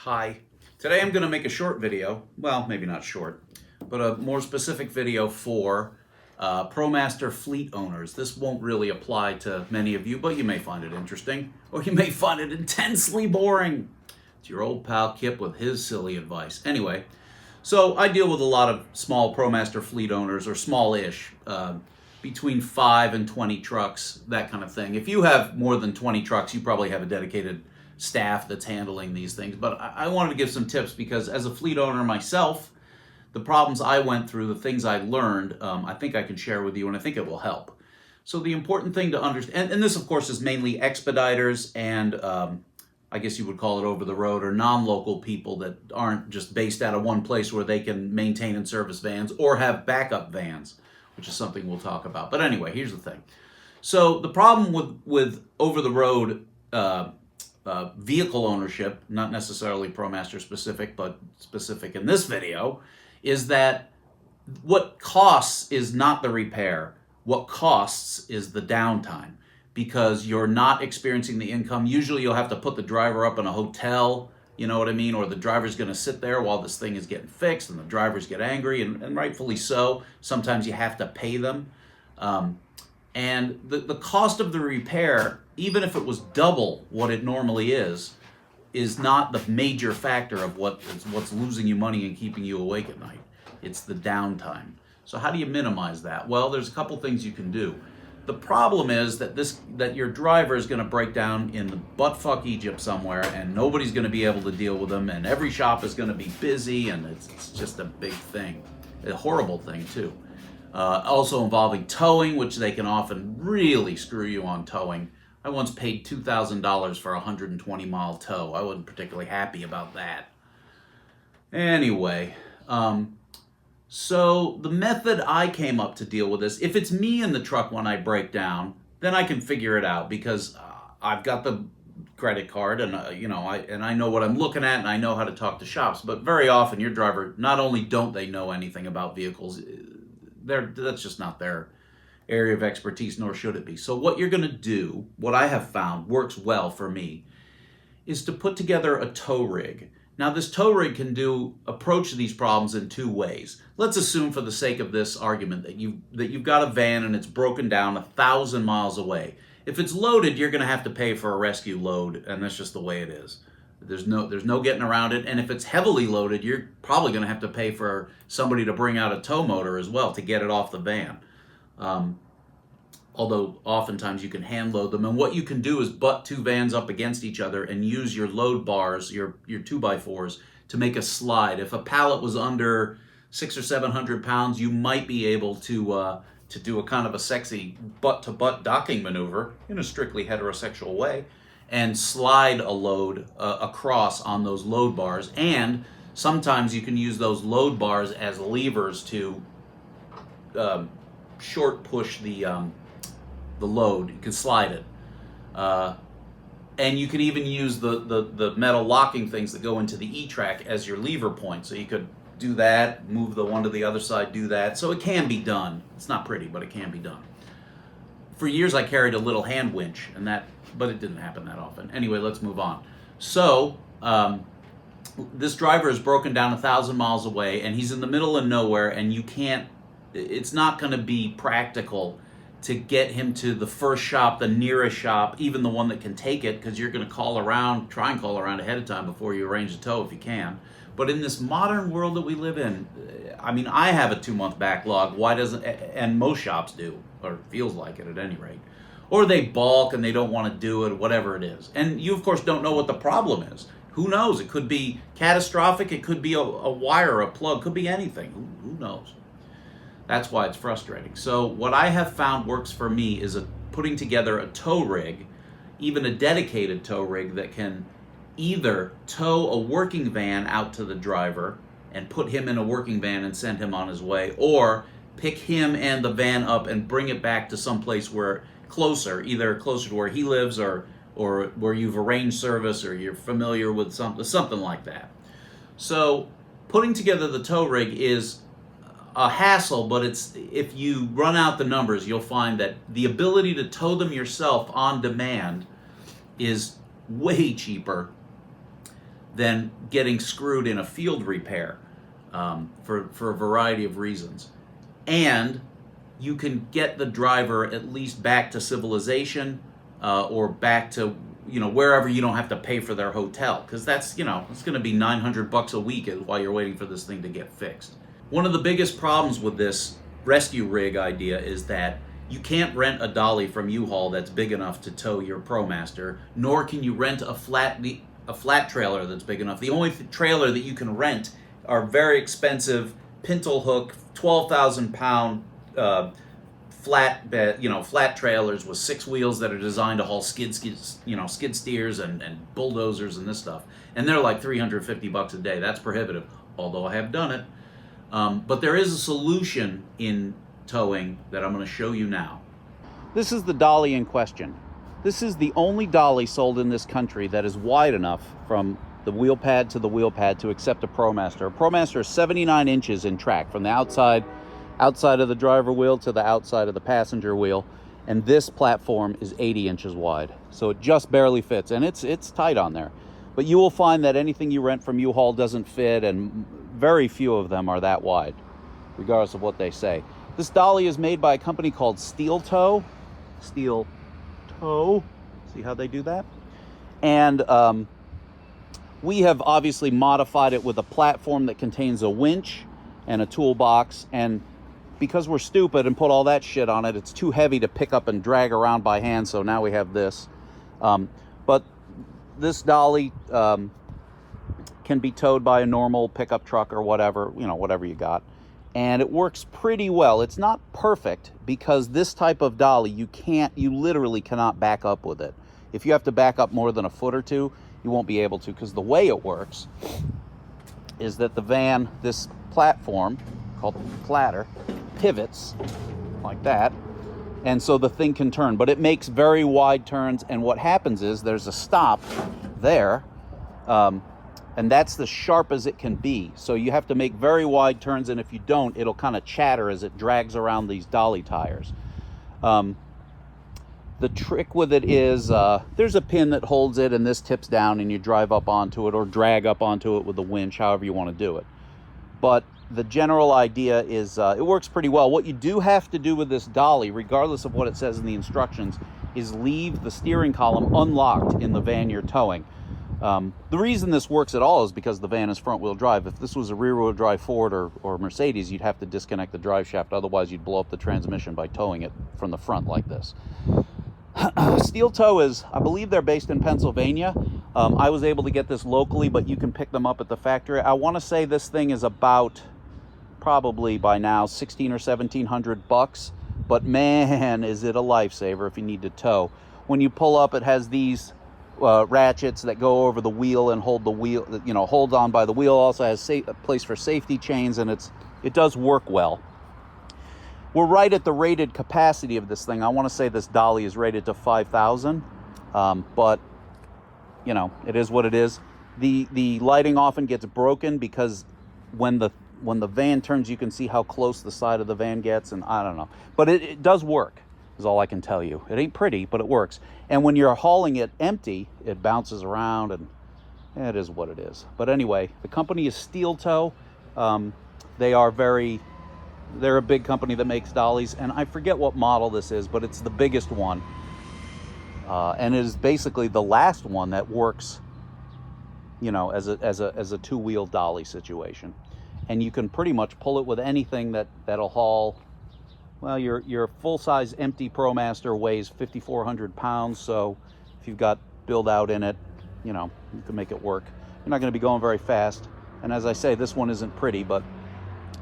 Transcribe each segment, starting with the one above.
Hi. Today I'm going to make a short video, well, maybe not short, but a more specific video for Promaster Fleet Owners. This won't really apply to many of you, but you may find it interesting, or you may find it intensely boring. It's your old pal Kip with his silly advice. Anyway, so I deal with a lot of small Promaster Fleet Owners, or small-ish, between 5 and 20 trucks, that kind of thing. If you have more than 20 trucks, you probably have a dedicated staff that's handling these things. But I wanted to give some tips because as a fleet owner myself, the problems I went through, the things I learned, I think I can share with you, and I think it will help. So the important thing to understand, and this of course is mainly expediters and I guess you would call it over the road or non-local people that aren't just based out of one place where they can maintain and service vans or have backup vans, which is something we'll talk about. But anyway, here's the thing. So the problem with over the road vehicle ownership, not necessarily Promaster specific, but specific in this video, is that what costs is not the repair. What costs is the downtime, because you're not experiencing the income. Usually you'll have to put the driver up in a hotel, you know what I mean? Or the driver's going to sit there while this thing is getting fixed, and the drivers get angry, and rightfully so. Sometimes you have to pay them. And the cost of the repair, even if it was double what it normally is not the major factor of what's losing you money and keeping you awake at night. It's the downtime. So how do you minimize that? Well, there's a couple things you can do. The problem is that your driver is going to break down in the buttfuck Egypt somewhere, and nobody's going to be able to deal with them, and every shop is going to be busy, and it's just a big thing. A horrible thing, too. Also involving towing, which they can often really screw you on towing. I once paid $2,000 for a 120-mile tow. I wasn't particularly happy about that. Anyway, so the method I came up to deal with this, if it's me in the truck when I break down, then I can figure it out because I've got the credit card and I know what I'm looking at and I know how to talk to shops. But very often your driver, not only don't they know anything about vehicles, that's just not their area of expertise, nor should it be. So what you're going to do, what I have found works well for me, is to put together a tow rig. Now this tow rig can approach these problems in two ways. Let's assume for the sake of this argument that you've got a van and it's broken down 1,000 miles away. If it's loaded, you're going to have to pay for a rescue load, and that's just the way it is. There's no getting around it. And if it's heavily loaded, you're probably going to have to pay for somebody to bring out a tow motor as well to get it off the van. Although oftentimes you can hand load them. And what you can do is butt two vans up against each other and use your load bars, your 2x4s, to make a slide. If a pallet was under 600 or 700 pounds, you might be able to do a kind of a sexy butt-to-butt docking maneuver in a strictly heterosexual way and slide a load across on those load bars. And sometimes you can use those load bars as levers to short push the load. You can slide it. And you can even use the metal locking things that go into the E-track as your lever point. So you could do that, move the one to the other side, do that. So it can be done. It's not pretty, but it can be done. For years I carried a little hand winch, but it didn't happen that often. Anyway, let's move on. So this driver is broken down 1,000 miles away, and he's in the middle of nowhere, and it's not going to be practical to get him to the first shop, the nearest shop, even the one that can take it, because you're going to try and call around ahead of time before you arrange a tow if you can. But in this modern world that we live in, I mean, I have a 2-month backlog. And most shops do, or feels like it at any rate. Or they balk and they don't want to do it, whatever it is. And you, of course, don't know what the problem is. Who knows? It could be catastrophic. It could be a wire, a plug. Could be anything. Who knows? That's why it's frustrating. So what I have found works for me is putting together a tow rig, even a dedicated tow rig that can either tow a working van out to the driver and put him in a working van and send him on his way, or pick him and the van up and bring it back to someplace either closer to where he lives or where you've arranged service or you're familiar with something like that. So putting together the tow rig is a hassle, but if you run out the numbers, you'll find that the ability to tow them yourself on demand is way cheaper than getting screwed in a field repair for a variety of reasons. And you can get the driver at least back to civilization or back to wherever you don't have to pay for their hotel, because that's it's going to be $900 a week while you're waiting for this thing to get fixed. One of the biggest problems with this rescue rig idea is that you can't rent a dolly from U-Haul that's big enough to tow your Promaster, nor can you rent a flat trailer that's big enough. The only trailer that you can rent are very expensive pintle hook, 12,000 pound flat trailers with 6 wheels that are designed to haul skid steers and bulldozers and this stuff. And they're like $350 a day. That's prohibitive, although I have done it. But there is a solution in towing that I'm going to show you now. This is the dolly in question. This is the only dolly sold in this country that is wide enough from the wheel pad to the wheel pad to accept a Promaster. A Promaster is 79 inches in track from the outside of the driver wheel to the outside of the passenger wheel, and this platform is 80 inches wide, so it just barely fits, and it's tight on there. But you will find that anything you rent from U-Haul doesn't fit, and very few of them are that wide, regardless of what they say. This dolly is made by a company called Steel Toe. Steel Toe. See how they do that? And we have obviously modified it with a platform that contains a winch and a toolbox, and because we're stupid and put all that shit on it, it's too heavy to pick up and drag around by hand, so now we have this. But this dolly can be towed by a normal pickup truck or whatever, whatever you got. And it works pretty well. It's not perfect because this type of dolly, you literally cannot back up with it. If you have to back up more than a foot or two, you won't be able to, because the way it works is that the van, this platform called the platter, pivots like that, and so the thing can turn, but it makes very wide turns. And what happens is there's a stop there, and that's the sharp as it can be, so you have to make very wide turns, and if you don't, it'll kind of chatter as it drags around these dolly tires. The trick with it is there's a pin that holds it, and this tips down and you drive up onto it or drag up onto it with a winch, however you want to do it. But the general idea is it works pretty well. What you do have to do with this dolly, regardless of what it says in the instructions, is leave the steering column unlocked in the van you're towing. The reason this works at all is because the van is front-wheel drive. If this was a rear-wheel drive Ford or Mercedes, you'd have to disconnect the drive shaft. Otherwise, you'd blow up the transmission by towing it from the front like this. Steel Toe is, I believe they're based in Pennsylvania. I was able to get this locally, but you can pick them up at the factory. I want to say this thing is about, probably by now, $1,600 or $1,700, but man, is it a lifesaver if you need to tow. When you pull up, it has these ratchets that go over the wheel and hold the wheel, hold on by the wheel. Also has a place for safety chains, and it does work well. We're right at the rated capacity of this thing. I want to say this dolly is rated to 5,000, but it is what it is. The lighting often gets broken because when the van turns, you can see how close the side of the van gets, and I don't know. But it does work, is all I can tell you. It ain't pretty, but it works. And when you're hauling it empty, it bounces around, and it is what it is. But anyway, the company is Steel Toe. They're a big company that makes dollies, and I forget what model this is, but it's the biggest one. And it is basically the last one that works, as a two-wheel dolly situation. And you can pretty much pull it with anything that'll haul. Well, your full-size empty Promaster weighs 5,400 pounds, so if you've got build out in it, you can make it work. You're not going to be going very fast. And as I say, this one isn't pretty, but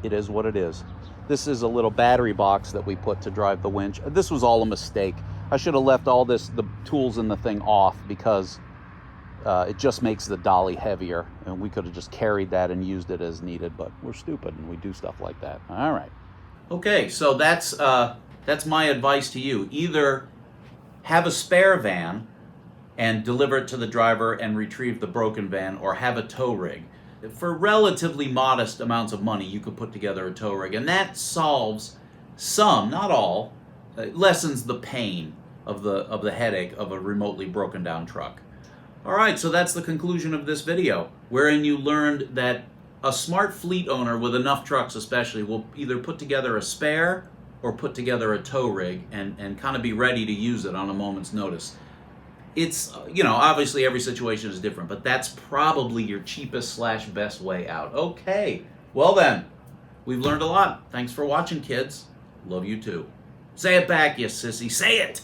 it is what it is. This is a little battery box that we put to drive the winch. This was all a mistake. I should have left all the tools in the thing off, because it just makes the dolly heavier, and we could have just carried that and used it as needed, but we're stupid and we do stuff like that. All right. Okay, so that's my advice to you. Either have a spare van and deliver it to the driver and retrieve the broken van, or have a tow rig. For relatively modest amounts of money, you could put together a tow rig, and that solves some, not all, lessens the pain of the headache of a remotely broken down truck. All right, so that's the conclusion of this video, wherein you learned that a smart fleet owner with enough trucks especially will either put together a spare or put together a tow rig and kind of be ready to use it on a moment's notice. It's, obviously every situation is different, but that's probably your cheapest / best way out. Okay, well then, we've learned a lot. Thanks for watching, kids. Love you too. Say it back, you sissy. Say it!